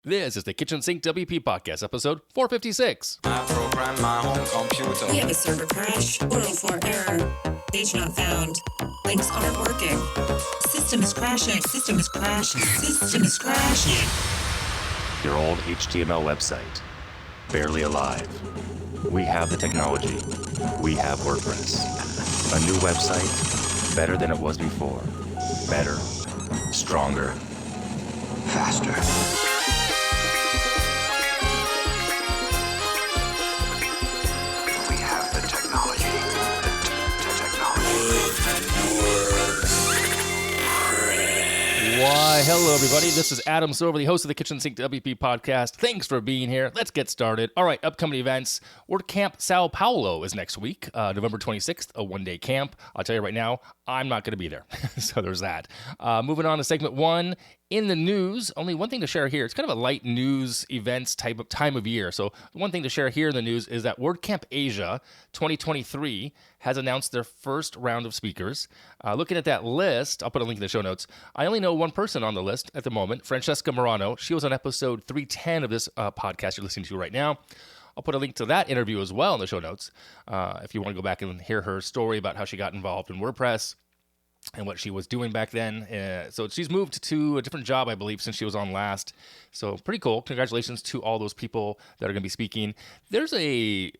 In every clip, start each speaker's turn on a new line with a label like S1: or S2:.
S1: This is the Kitchen Sink WP Podcast, episode 456.
S2: I program my own computer.
S3: We have a server crash, 404 error, page not found, links aren't working, system is crashing, system is crashing, system is crashing.
S4: Your old HTML website, barely alive. We have the technology. We have WordPress. A new website, better than it was before. Better, stronger, faster. We have the technology.
S1: Why, hello, everybody. This is Adam Silver, the host of the Kitchen Sink WP Podcast. Thanks for being here. Let's get started. All right, upcoming events. WordCamp Sao Paulo is next week, November 26th, a one-day camp. I'll tell you right now, I'm not going to be there. So there's that. Moving on to segment one. In the news, only one thing to share here. It's kind of a light news events type of time of year. So one thing to share here in the news is that WordCamp Asia 2023 has announced their first round of speakers. Looking at that list, I'll put a link in the show notes. I only know one person on the list at the moment, Francesca Marano. She was on episode 310 of this podcast you're listening to right now. I'll put a link to that interview as well in the show notes if you want to go back and hear her story about how she got involved in WordPress and what she was doing back then. So she's moved to a different job, I believe, since she was on last. So pretty cool. Congratulations to all those people that are going to be speaking. There's a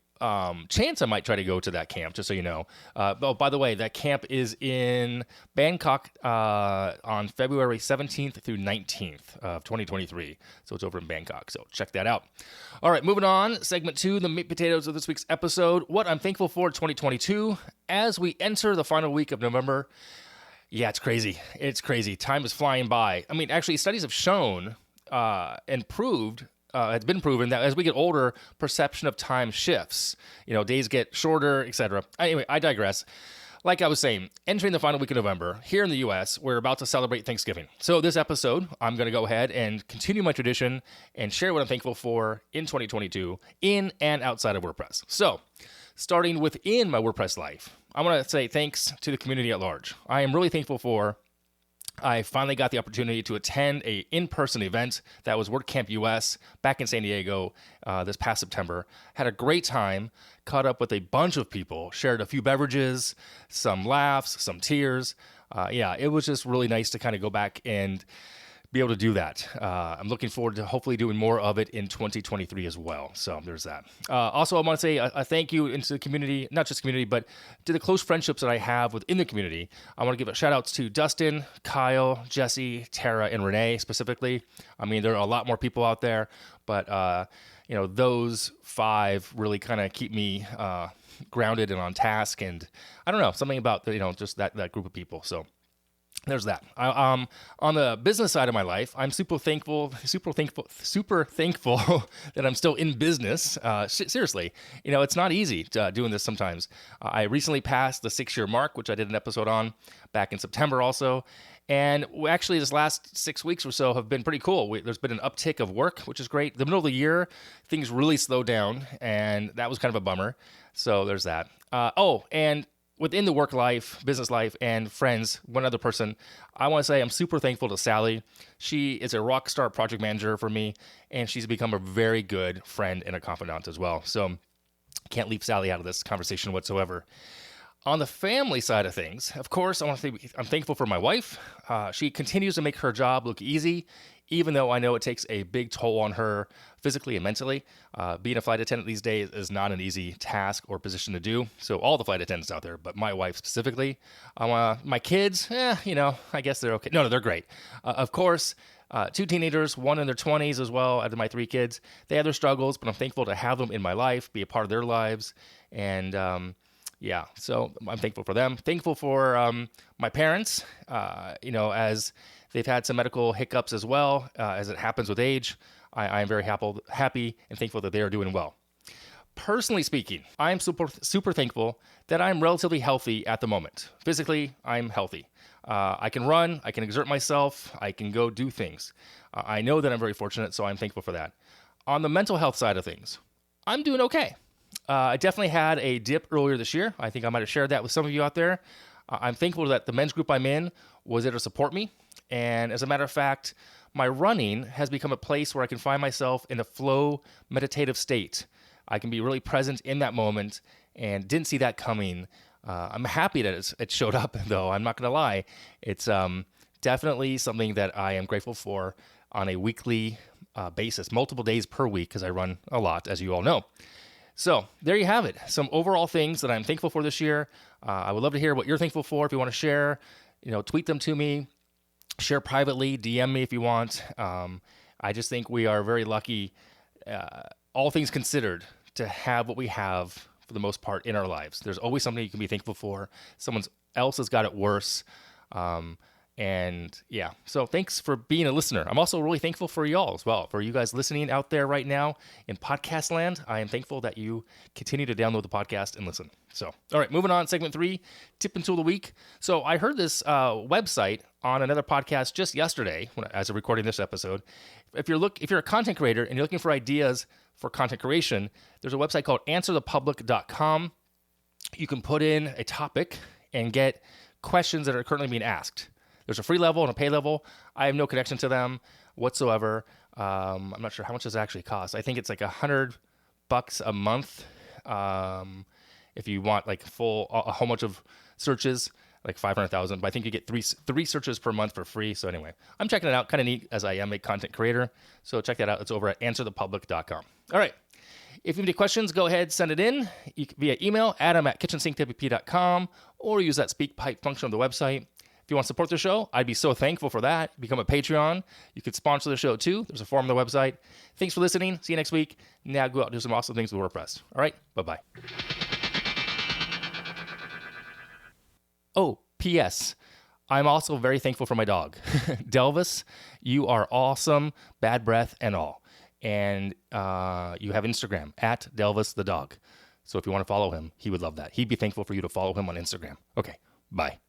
S1: chance I might try to go to that camp, just so you know. Oh, by the way, that camp is in Bangkok on February 17th through 19th of 2023. So it's over in Bangkok. So check that out. All right, moving on. Segment two, the meat potatoes of this week's episode. What I'm thankful for 2022 as we enter the final week of November. Yeah, it's crazy. It's crazy. Time is flying by. I mean, actually, studies have shown and proved, it's been proven that as we get older, perception of time shifts. You know, days get shorter, etc. Anyway, I digress. Like I was saying, entering the final week of November, here in the U.S., we're about to celebrate Thanksgiving. So this episode, I'm going to go ahead and continue my tradition and share what I'm thankful for in 2022 in and outside of WordPress. So, starting within my WordPress life, I want to say thanks to the community at large. I am really thankful for I finally got the opportunity to attend a in-person event that was WordCamp US back in San Diego this past September. Had a great time, caught up with a bunch of people, shared a few beverages, some laughs, some tears. Yeah, it was just really nice to kind of go back and be able to do that. I'm looking forward to hopefully doing more of it in 2023 as well. So there's that. Also, I want to say a thank you into the community, not just community, but to the close friendships that I have within the community. I want to give a shout outs to Dustin, Kyle, Jesse, Tara, and Renee specifically. I mean, there are a lot more people out there, but you know, those five really kind of keep me grounded and on task. And I don't know, something about, you know, just that group of people. So there's that. On the business side of my life, I'm super thankful that I'm still in business. Seriously, you know, it's not easy doing this sometimes. I recently passed the 6-year mark, which I did an episode on back in September also. And actually, this last 6 weeks or so have been pretty cool. There's been an uptick of work, which is great. The middle of the year, things really slowed down, and that was kind of a bummer. So there's that. And within the work life, business life, and friends, one other person, I want to say I'm super thankful to Sally. She is a rock star project manager for me, and she's become a very good friend and a confidant as well. So can't leave Sally out of this conversation whatsoever. On the family side of things, of course, I want to say I'm thankful for my wife. She continues to make her job look easy, even though I know it takes a big toll on her physically and mentally. Being a flight attendant these days is not an easy task or position to do. So all the flight attendants out there, but my wife specifically. My kids, you know, I guess they're okay. No, they're great. Of course, 2 teenagers, one in their 20s as well, out of my 3 kids. They have their struggles, but I'm thankful to have them in my life, be a part of their lives. And yeah, so I'm thankful for them. Thankful for my parents, you know, as they've had some medical hiccups as well, as it happens with age. I am very happy and thankful that they are doing well. Personally speaking, I'm super thankful that I'm relatively healthy at the moment. Physically, I'm healthy. I can run, I can exert myself, I can go do things. I know that I'm very fortunate, so I'm thankful for that. On the mental health side of things, I'm doing okay. I definitely had a dip earlier this year. I think I might have shared that with some of you out there. I'm thankful that the men's group I'm in was there to support me. And as a matter of fact, my running has become a place where I can find myself in a flow meditative state. I can be really present in that moment and didn't see that coming. I'm happy that it showed up, though. I'm not going to lie. It's definitely something that I am grateful for on a weekly basis, multiple days per week, because I run a lot, as you all know. So there you have it. Some overall things that I'm thankful for this year. I would love to hear what you're thankful for. If you want to share, tweet them to me, share privately, DM me if you want. I just think we are very lucky, all things considered, to have what we have for the most part in our lives. There's always something you can be thankful for. Someone else has got it worse. And yeah, so thanks for being a listener. I'm also really thankful for y'all as well, for you guys listening out there right now in podcast land. I am thankful that you continue to download the podcast and listen. So, all right, moving on, segment 3, tip and tool of the week. So I heard this website on another podcast just yesterday, as of recording this episode. If you're a content creator and you're looking for ideas for content creation, there's a website called answerthepublic.com. You can put in a topic and get questions that are currently being asked. There's a free level and a pay level. I have no connection to them whatsoever. I'm not sure how much this actually costs. I think it's like $100 a month. If you want like a whole bunch of searches, like 500,000. But I think you get three searches per month for free. So anyway, I'm checking it out. Kind of neat, as I am a content creator. So check that out. It's over at answerthepublic.com. All right. If you have any questions, go ahead, send it in via email, adam@KitchensinkWP.com, or use that speak pipe function of the website. If you want to support the show, I'd be so thankful for that. Become a Patreon. You could sponsor the show too. There's a form on the website. Thanks for listening. See you next week. Now go out and do some awesome things with WordPress. All right, bye-bye. Oh, P.S. I'm also very thankful for my dog. Delvis, you are awesome, bad breath and all. And you have Instagram, @Delvis the dog. So if you want to follow him, he would love that. He'd be thankful for you to follow him on Instagram. Okay, bye.